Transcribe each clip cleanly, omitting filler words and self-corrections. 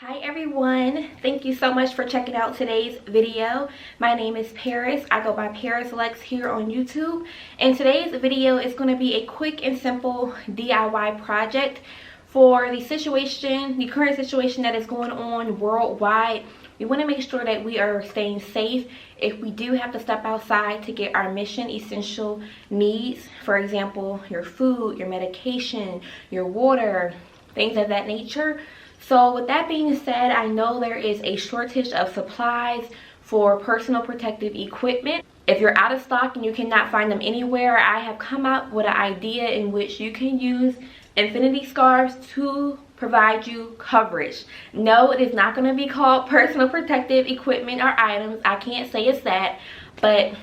Hi everyone, thank you so much for checking out today's video. My name is Paris. I go by Paris Lex here on YouTube, and today's video is going to be a quick and simple DIY project for the current situation that is going on worldwide. We want to make sure that we are staying safe if we do have to step outside to get our mission essential needs. For example, your food, your medication, your water, things of that nature. So with that being said, I know there is a shortage of supplies for personal protective equipment. If you're out of stock and you cannot find them anywhere, I have come up with an idea in which you can use infinity scarves to provide you coverage. No, it is not going to be called personal protective equipment or items. I can't say it's that, but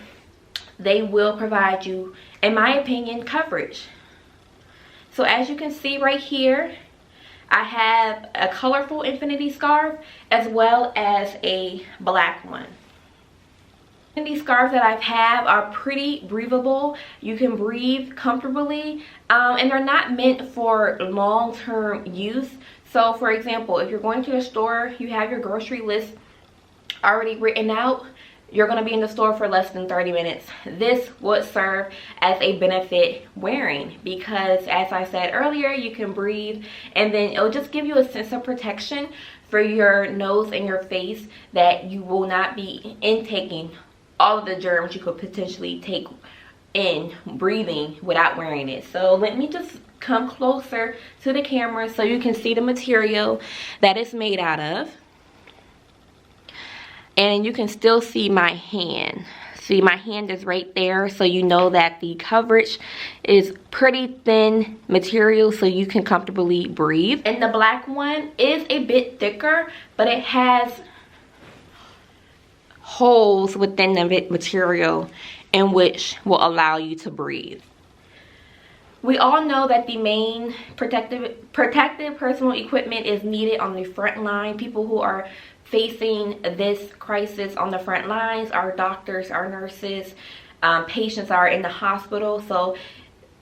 they will provide you, in my opinion, coverage. So as you can see right here, I have a colorful infinity scarf as well as a black one. These scarves that I have are pretty breathable. You can breathe comfortably, and they're not meant for long-term use. So for example, if you're going to the store, you have your grocery list already written out, you're going to be in the store for less than 30 minutes. This would serve as a benefit wearing because, as I said earlier, you can breathe, and then it'll just give you a sense of protection for your nose and your face, that you will not be intaking all of the germs you could potentially take in breathing without wearing it. So let me just come closer to the camera so you can see the material that it's made out of. And you can still see my hand. See, my hand is right there, so you know that the coverage is pretty thin material so you can comfortably breathe. And the black one is a bit thicker, but it has holes within the material in which will allow you to breathe. We all know that the main protective personal equipment is needed on the front line. People who are facing this crisis on the front lines, our doctors, our nurses, patients are in the hospital. So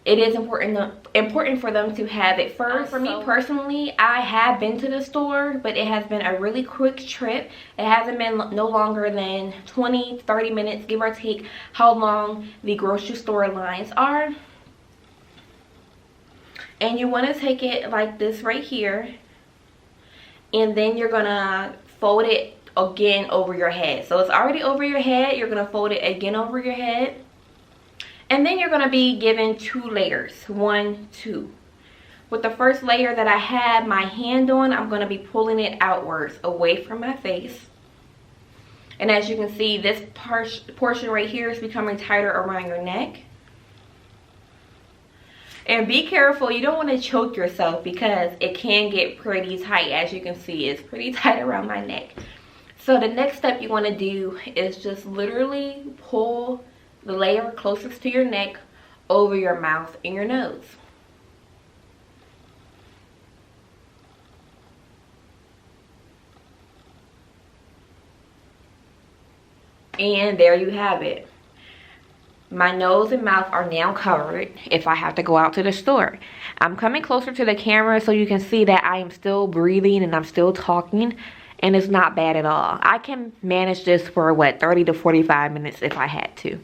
it is important for them to have it first. For me personally, I have been to the store, but it has been a really quick trip. It hasn't been no longer than 20-30 minutes, give or take how long the grocery store lines are. And you want to take it like this right here, and then you're gonna fold it again over your head. So it's already over your head, you're gonna fold it again over your head, and then you're gonna be given 2 layers, 1, 2. With the first layer that I have my hand on, I'm gonna be pulling it outwards away from my face. And as you can see, this portion right here is becoming tighter around your neck. And be careful, you don't want to choke yourself because it can get pretty tight. As you can see, it's pretty tight around my neck. So the next step you want to do is just literally pull the layer closest to your neck over your mouth and your nose. And there you have it. My nose and mouth are now covered if I have to go out to the store. I'm coming closer to the camera so you can see that I am still breathing and I'm still talking, and it's not bad at all. I can manage this for what, 30 to 45 minutes if I had to.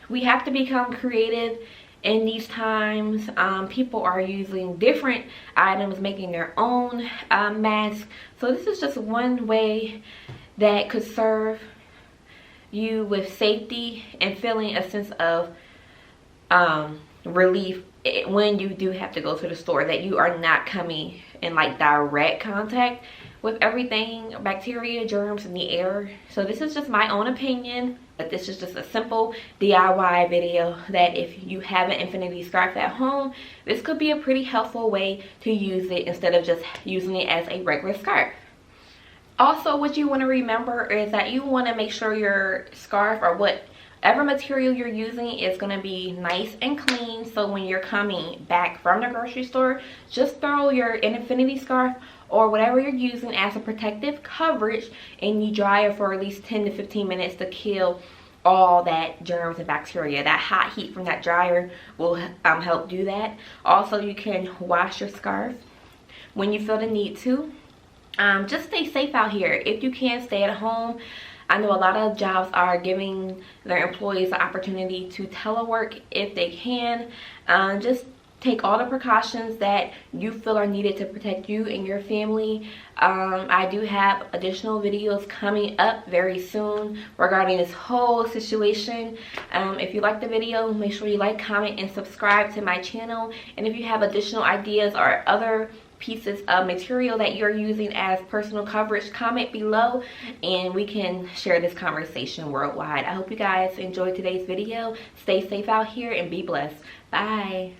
We have to become creative in these times. People are using different items, making their own masks. So this is just one way that could serve you with safety and feeling a sense of relief when you do have to go to the store, that you are not coming in like direct contact with everything, bacteria, germs in the air. So this is just my own opinion, but this is just a simple DIY video that if you have an infinity scarf at home, this could be a pretty helpful way to use it instead of just using it as a regular scarf. Also, what you want to remember is that you want to make sure your scarf or whatever material you're using is going to be nice and clean. So when you're coming back from the grocery store, just throw your infinity scarf or whatever you're using as a protective coverage, and you dry it for at least 10 to 15 minutes to kill all that germs and bacteria. That hot heat from that dryer will help do that. Also, you can wash your scarf when you feel the need to. Just stay safe out here. If you can, stay at home. I know a lot of jobs are giving their employees the opportunity to telework if they can. Just take all the precautions that you feel are needed to protect you and your family. I do have additional videos coming up very soon regarding this whole situation. If you like the video, make sure you like, comment, and subscribe to my channel. And if you have additional ideas or other pieces of material that you're using as personal coverage, comment below and we can share this conversation worldwide. I hope you guys enjoyed today's video. Stay safe out here and be blessed. Bye.